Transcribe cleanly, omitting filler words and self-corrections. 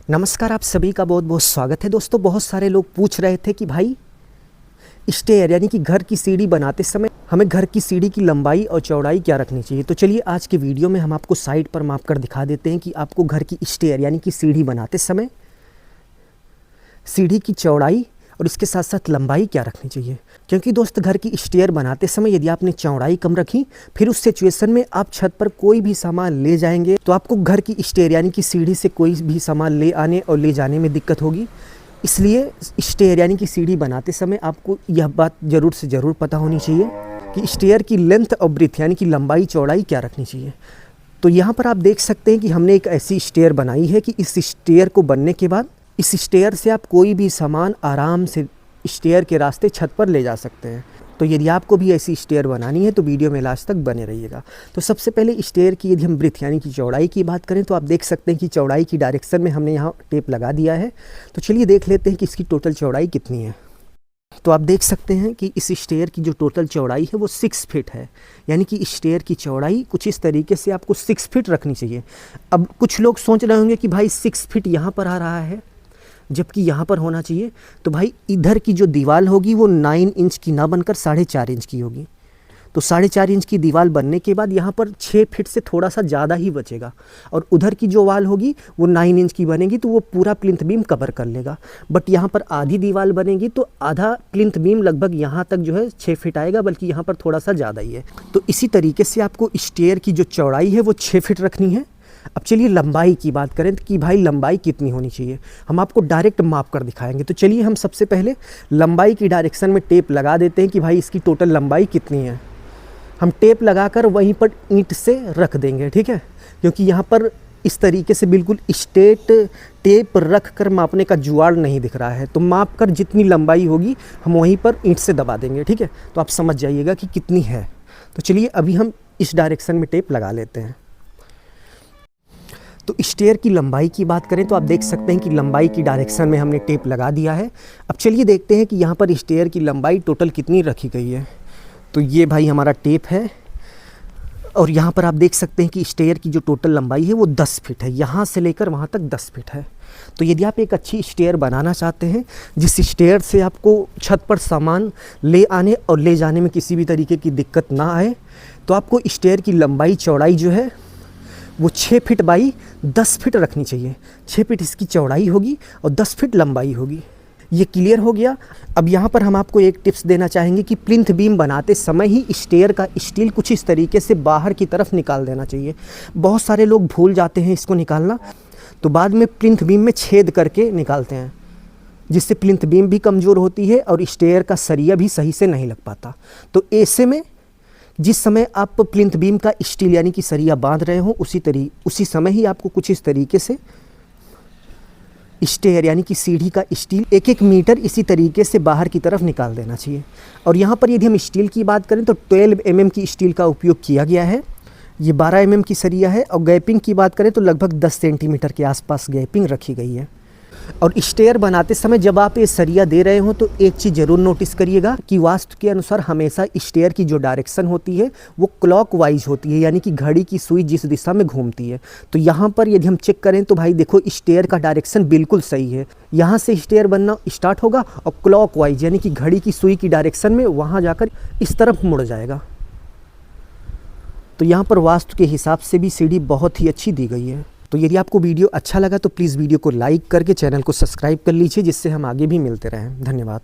नमस्कार, आप सभी का बहुत बहुत स्वागत है। दोस्तों, बहुत सारे लोग पूछ रहे थे कि भाई स्टेयर यानी कि घर की सीढ़ी बनाते समय हमें घर की सीढ़ी की लंबाई और चौड़ाई क्या रखनी चाहिए। तो चलिए आज के वीडियो में हम आपको साइड पर माप कर दिखा देते हैं कि आपको घर की स्टेयर यानी कि सीढ़ी बनाते समय सीढ़ी की चौड़ाई और इसके साथ साथ लंबाई क्या रखनी चाहिए। क्योंकि दोस्त, घर की स्टेयर बनाते समय यदि आपने चौड़ाई कम रखी, फिर उस सिचुएशन में आप छत पर कोई भी सामान ले जाएंगे तो आपको घर की स्टेयर यानी कि सीढ़ी से कोई भी सामान ले आने और ले जाने में दिक्कत होगी। इसलिए स्टेयर यानी कि सीढ़ी बनाते समय आपको यह बात ज़रूर से ज़रूर पता होनी चाहिए कि स्टेयर की लेंथ और ब्रेथ यानी कि लंबाई चौड़ाई क्या रखनी चाहिए। तो यहाँ पर आप देख सकते हैं कि हमने एक ऐसी स्टेयर बनाई है कि इस स्टेयर को बनने के बाद इस स्टेयर से आप कोई भी सामान आराम से स्टेयर के रास्ते छत पर ले जा सकते हैं। तो यदि आपको भी ऐसी स्टेयर बनानी है तो वीडियो में लास्ट तक बने रहिएगा। तो सबसे पहले स्टेयर की यदि हम ब्रेथ यानी कि चौड़ाई की बात करें तो आप देख सकते हैं कि चौड़ाई की डायरेक्शन में हमने यहाँ टेप लगा दिया है। तो चलिए देख लेते हैं कि इसकी टोटल चौड़ाई कितनी है। तो आप देख सकते हैं कि इस स्टेयर की जो टोटल चौड़ाई है वो 6 फीट है। यानी कि स्टेयर की चौड़ाई कुछ इस तरीके से आपको 6 फीट रखनी चाहिए। अब कुछ लोग सोच रहे होंगे कि भाई 6 फीट यहाँ पर आ रहा है जबकि यहाँ पर होना चाहिए। तो भाई इधर की जो दीवार होगी वो 9 इंच की ना बनकर 4.5 इंच की होगी। तो 4.5 इंच की दीवार बनने के बाद यहाँ पर 6 फीट से थोड़ा सा ज़्यादा ही बचेगा और उधर की जो वाल होगी वो 9 इंच की बनेगी तो वो पूरा प्लिंथ बीम कवर कर लेगा। बट यहाँ पर आधी दीवार बनेगी तो आधा प्लिंथ बीम लगभग यहाँ तक जो है 6 फीट आएगा, बल्कि यहाँ पर थोड़ा सा ज़्यादा ही है। तो इसी तरीके से आपको स्टेयर की जो चौड़ाई है वो 6 फीट रखनी है। अब चलिए लंबाई की बात करें कि भाई लंबाई कितनी होनी चाहिए, हम आपको डायरेक्ट माप कर दिखाएंगे। तो चलिए हम सबसे पहले लंबाई की डायरेक्शन में टेप लगा देते हैं कि भाई इसकी टोटल लंबाई कितनी है। हम टेप लगाकर वहीं पर ईंट से रख देंगे, ठीक है, क्योंकि यहाँ पर इस तरीके से बिल्कुल स्ट्रेट टेप रख कर मापने का जुगाड़ नहीं दिख रहा है। तो माप कर जितनी लंबाई होगी हम वहीं पर ईंट से दबा देंगे, ठीक है। तो आप समझ जाइएगा कि कितनी है। तो चलिए अभी हम इस डायरेक्शन में टेप लगा लेते हैं। तो स्टेयर की लंबाई की बात करें तो आप देख सकते हैं कि लंबाई की डायरेक्शन में हमने टेप लगा दिया है। अब चलिए देखते हैं कि यहाँ पर स्टेयर की लंबाई टोटल कितनी रखी गई है। तो ये भाई हमारा टेप है और यहाँ पर आप देख सकते हैं कि स्टेयर की जो टोटल लंबाई है वो 10 फीट है। यहाँ से लेकर वहाँ तक 10 फीट है। तो यदि आप एक अच्छी स्टेयर बनाना चाहते हैं जिस स्टेयर से आपको छत पर सामान ले आने और ले जाने में किसी भी तरीके की दिक्कत ना आए, तो आपको स्टेयर की लंबाई चौड़ाई जो है वो 6 फीट बाई 10 फीट रखनी चाहिए। 6 फीट इसकी चौड़ाई होगी और 10 फीट लंबाई होगी। ये क्लियर हो गया। अब यहाँ पर हम आपको एक टिप्स देना चाहेंगे कि प्लिंथ बीम बनाते समय ही स्टेयर का स्टील कुछ इस तरीके से बाहर की तरफ निकाल देना चाहिए। बहुत सारे लोग भूल जाते हैं इसको निकालना, तो बाद में प्लिंथ बीम में छेद करके निकालते हैं, जिससे प्लिंथ बीम भी कमज़ोर होती है और स्टेयर का सरिया भी सही से नहीं लग पाता। तो ऐसे में जिस समय आप प्लिंथ बीम का स्टील यानी कि सरिया बांध रहे हो उसी समय ही आपको कुछ इस तरीके से स्टेयर यानी कि सीढ़ी का स्टील 1-1 मीटर इसी तरीके से बाहर की तरफ निकाल देना चाहिए। और यहाँ पर यदि हम स्टील की बात करें तो 12 mm की स्टील का उपयोग किया गया है। ये 12 mm की सरिया है और गैपिंग की बात करें तो लगभग 10 सेंटीमीटर के आसपास गैपिंग रखी गई है। और स्टेयर बनाते समय जब आप ये सरिया दे रहे हो तो एक चीज़ ज़रूर नोटिस करिएगा कि वास्तु के अनुसार हमेशा स्टेयर की जो डायरेक्शन होती है वो क्लॉकवाइज होती है, यानी कि घड़ी की सुई जिस दिशा में घूमती है। तो यहाँ पर यदि हम चेक करें तो भाई देखो स्टेयर का डायरेक्शन बिल्कुल सही है। यहाँ से स्टेयर बनना स्टार्ट होगा और क्लॉकवाइज यानी कि घड़ी की सुई की डायरेक्शन में वहाँ जाकर इस तरफ मुड़ जाएगा। तो यहाँ पर वास्तु के हिसाब से भी सीढ़ी बहुत ही अच्छी दी गई है। तो यदि आपको वीडियो अच्छा लगा तो प्लीज़ वीडियो को लाइक करके चैनल को सब्सक्राइब कर लीजिए, जिससे हम आगे भी मिलते रहें। धन्यवाद।